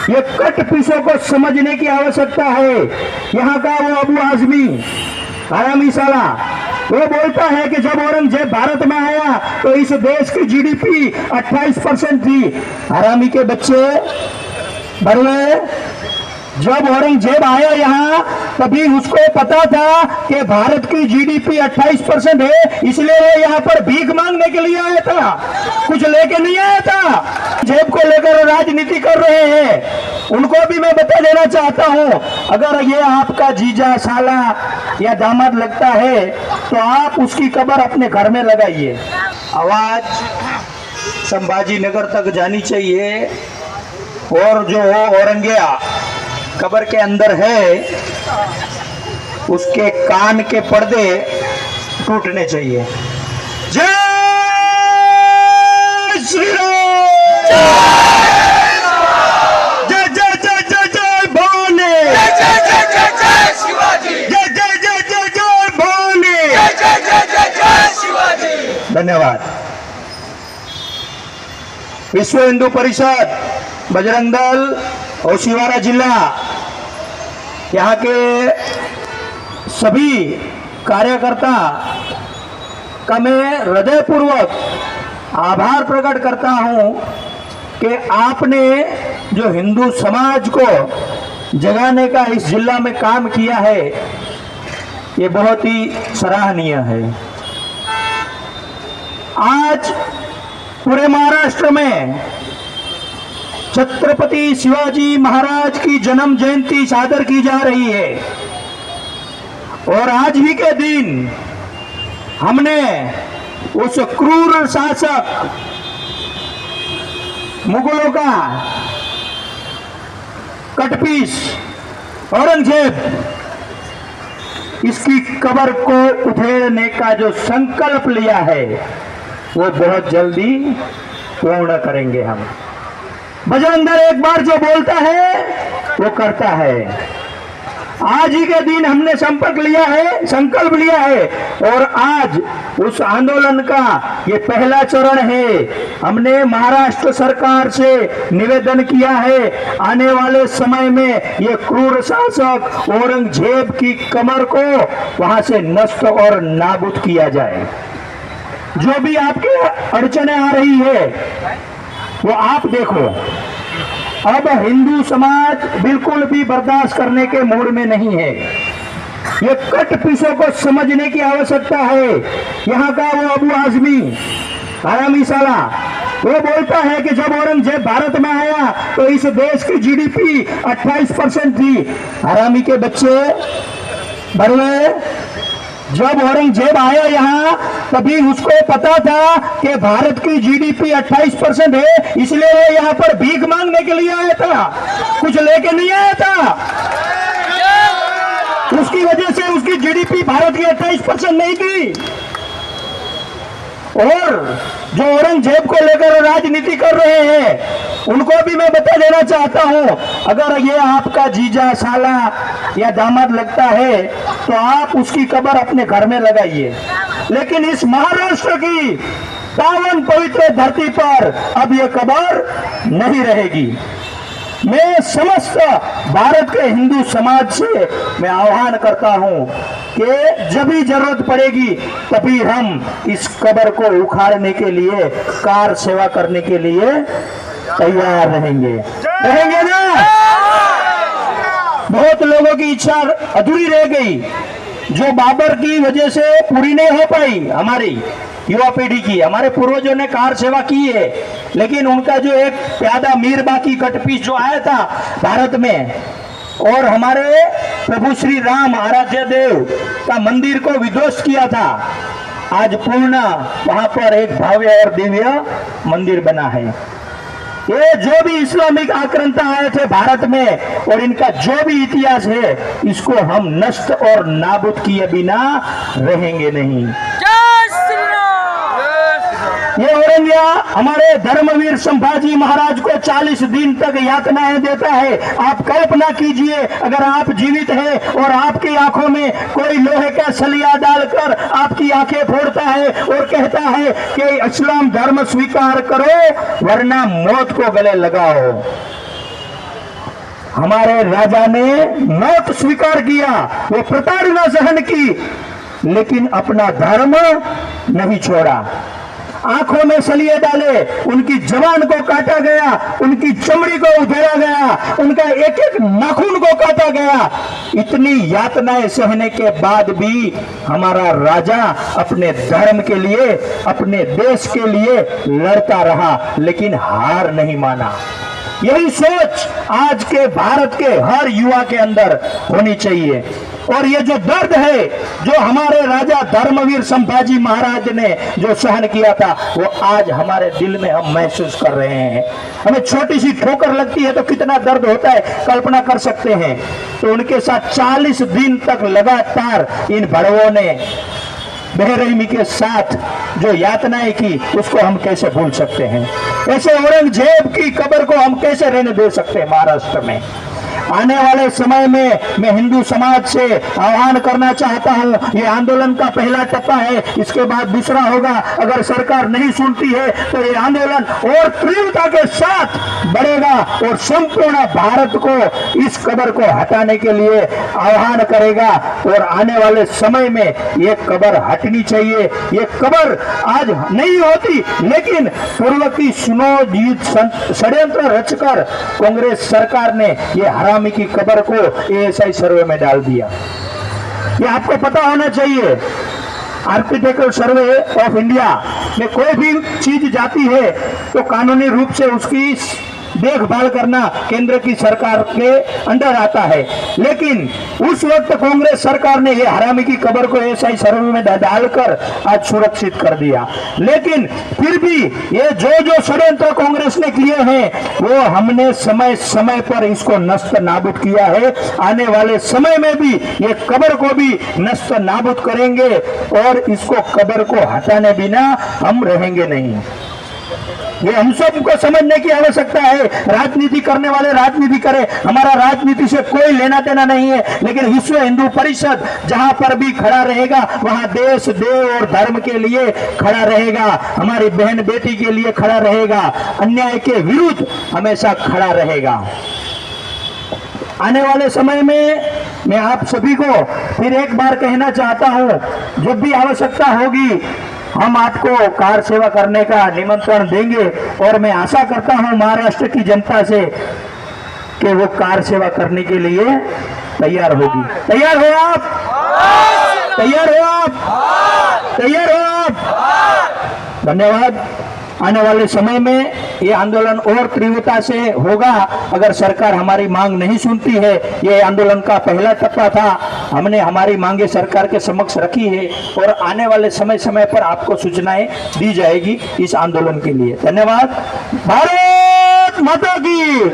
ये कट पीसों को समझने की आवश्यकता है। यहाँ का वो अबू आजमी हरामी साला वो बोलता है कि जब औरंगजेब भारत में आया तो इस देश की जीडीपी 28% थी। हरामी के बच्चे भरवे, जब औरंगजेब आया यहाँ तभी उसको पता था कि भारत की जीडीपी 28% है, इसलिए वो यहाँ पर भीख मांगने के लिए आया था, कुछ लेके नहीं आया था। जेब को लेकर राजनीति कर रहे हैं, उनको भी मैं बता देना चाहता हूँ, अगर ये आपका जीजा साला या दामाद लगता है तो आप उसकी कब्र अपने घर में लगाइए। आवाज संभाजी नगर तक जानी चाहिए और जो औरंगिया कब्र के अंदर है उसके कान के पर्दे टूटने चाहिए। जय श्री राम, जय जय जय जय जय भवानी, जय जय जय जय जय शिवाजी, जय जय जय जय जय भवानी, जय जय जय जय जय शिवाजी। धन्यवाद। विश्व हिंदू परिषद, बजरंग दल, ओशिवारा जिला, यहाँ के सभी कार्यकर्ता का मैं हृदयपूर्वक आभार प्रकट करता हूँ कि आपने जो हिंदू समाज को जगाने का इस जिला में काम किया है, ये बहुत ही सराहनीय है। आज पूरे महाराष्ट्र में छत्रपति शिवाजी महाराज की जन्म जयंती सादर की जा रही है और आज ही के दिन हमने उस क्रूर शासक मुगलों का कटपीस औरंगजेब, इसकी कब्र को उधेड़ने का जो संकल्प लिया है वो बहुत जल्दी पूर्ण करेंगे हम। बजरंग दल एक बार जो बोलता है वो करता है। आज ही के दिन हमने संपर्क लिया है, संकल्प लिया है और आज उस आंदोलन का ये पहला चरण है। हमने महाराष्ट्र सरकार से निवेदन किया है, आने वाले समय में ये क्रूर शासक औरंगजेब की कमर को वहां से नष्ट और नाबूद किया जाए। जो भी आपके अड़चने आ रही है वो आप देखो। अब हिंदू समाज बिल्कुल भी बर्दाश्त करने के मूड में नहीं है। ये कट पीसों को समझने की आवश्यकता है। यहाँ का वो अबू आजमी हरामी साला वो बोलता है कि जब औरंगजेब भारत में आया तो इस देश की जीडीपी 28% थी। हरामी के बच्चे भरवे, जब औरंगजेब आया यहाँ तभी उसको पता था कि भारत की जीडीपी 28% है, इसलिए वो यहाँ पर भीख मांगने के लिए आया था, कुछ लेके नहीं आया था। उसकी वजह से उसकी जीडीपी भारत की 28% नहीं थी। और जो औरंगजेब को लेकर राजनीति कर रहे हैं उनको भी मैं बता देना चाहता हूं, अगर ये आपका जीजा साला या दामाद लगता है तो आप उसकी कब्र अपने घर में लगाइए। लेकिन इस महाराष्ट्र की पावन पवित्र धरती पर अब ये कब्र नहीं रहेगी। मैं समस्त भारत के हिंदू समाज से मैं आह्वान करता हूं कि जब भी जरूरत पड़ेगी तभी हम इस कब्र को उखाड़ने के लिए, कार सेवा करने के लिए तैयार रहेंगे ना। बहुत लोगों की इच्छा अधूरी रह गई जो बाबर की वजह से पूरी नहीं हो पाई। हमारी युवा पीढ़ी की, हमारे पूर्वजों ने कार सेवा की है, लेकिन उनका जो एक प्यादा मीरबाकी कटपीस जो आया था भारत में और हमारे प्रभु श्री राम आराध्य देव का मंदिर को विध्वस्त किया था, आज पूर्ण वहां पर एक भव्य और दिव्य मंदिर बना है। ये जो भी इस्लामिक आक्रांता आए थे भारत में और इनका जो भी इतिहास है, इसको हम नष्ट और नाबूद किए बिना रहेंगे नहीं। ये औरंगिया हमारे धर्मवीर संभाजी महाराज को 40 दिन तक यातनाएं देता है। आप कल्पना कीजिए, अगर आप जीवित हैं और आपकी आंखों में कोई लोहे का सलिया डालकर आपकी आंखें फोड़ता है और कहता है कि इस्लाम धर्म स्वीकार करो वरना मौत को गले लगाओ, हमारे राजा ने मौत स्वीकार किया, वो प्रताड़ना सहन की, लेकिन अपना धर्म नहीं छोड़ा। आंखों में सलिए डाले, उनकी जबान को काटा गया, उनकी चमड़ी को उधेड़ा गया, उनका एक एक नाखून को काटा गया। इतनी यातनाएं सहने के बाद भी हमारा राजा अपने धर्म के लिए, अपने देश के लिए लड़ता रहा, लेकिन हार नहीं माना। यही सोच आज के भारत के हर युवा के अंदर होनी चाहिए। और ये जो दर्द है, जो हमारे राजा धर्मवीर संभाजी महाराज ने जो सहन किया था, वो आज हमारे दिल में हम महसूस कर रहे हैं। हमें छोटी सी ठोकर लगती है तो कितना दर्द होता है, कल्पना कर सकते हैं। तो उनके साथ 40 दिन तक लगातार इन भड़वों ने बेरहमी के साथ जो यातनाएं की, उसको हम कैसे भूल सकते हैं। ऐसे औरंगजेब की कब्र को हम कैसे रहने दे सकते हैं महाराष्ट्र में। आने वाले समय में मैं हिंदू समाज से आह्वान करना चाहता हूं, ये आंदोलन का पहला टप्पा है, इसके बाद दूसरा होगा। अगर सरकार नहीं सुनती है तो ये आंदोलन और तीव्रता के साथ बढ़ेगा और संपूर्ण भारत को इस कब्र को हटाने के लिए आह्वान करेगा। और आने वाले समय में ये कब्र हटनी चाहिए। ये कब्र आज नहीं होती, लेकिन पूर्व की सुनोजित षड्यंत्र रचकर कांग्रेस सरकार ने ये हरामी की कब्र को एएसआई सर्वे में डाल दिया। ये आपको पता होना चाहिए। आर्किटेक्चर सर्वे ऑफ इंडिया में कोई भी चीज जाती है तो कानूनी रूप से उसकी देखभाल करना केंद्र की सरकार के अंडर आता है। लेकिन उस वक्त कांग्रेस सरकार ने यह हरामी की कब्र को एएसआई सर्वे में डालकर आज सुरक्षित कर दिया। लेकिन फिर भी ये जो षड्यंत्र कांग्रेस ने किए हैं, वो हमने समय समय पर इसको नष्ट नाबूद किया है। आने वाले समय में भी ये कब्र को भी नष्ट नाबूद करेंगे और इसको कब्र को हटाने बिना हम रहेंगे नहीं। ये हम सबको समझने की आवश्यकता है। राजनीति करने वाले राजनीति करें, हमारा राजनीति से कोई लेना देना नहीं है। लेकिन विश्व हिंदू परिषद जहां पर भी खड़ा रहेगा, वहां देश, देव और धर्म के लिए खड़ा रहेगा, हमारी बहन बेटी के लिए खड़ा रहेगा, अन्याय के विरुद्ध हमेशा खड़ा रहेगा। आने वाले समय में मैं आप सभी को फिर एक बार कहना चाहता हूं, जब भी आवश्यकता होगी हम आपको कार सेवा करने का निमंत्रण देंगे। और मैं आशा करता हूं महाराष्ट्र की जनता से कि वो कार सेवा करने के लिए तैयार होगी। तैयार हो आप? तैयार हो आप? तैयार हो आप? धन्यवाद। आने वाले समय में ये आंदोलन और तीव्रता से होगा। अगर सरकार हमारी मांग नहीं सुनती है, ये आंदोलन का पहला टप्पा था, हमने हमारी मांगे सरकार के समक्ष रखी है और आने वाले समय समय पर आपको सूचनाएं दी जाएगी इस आंदोलन के लिए। धन्यवाद। भारत माता की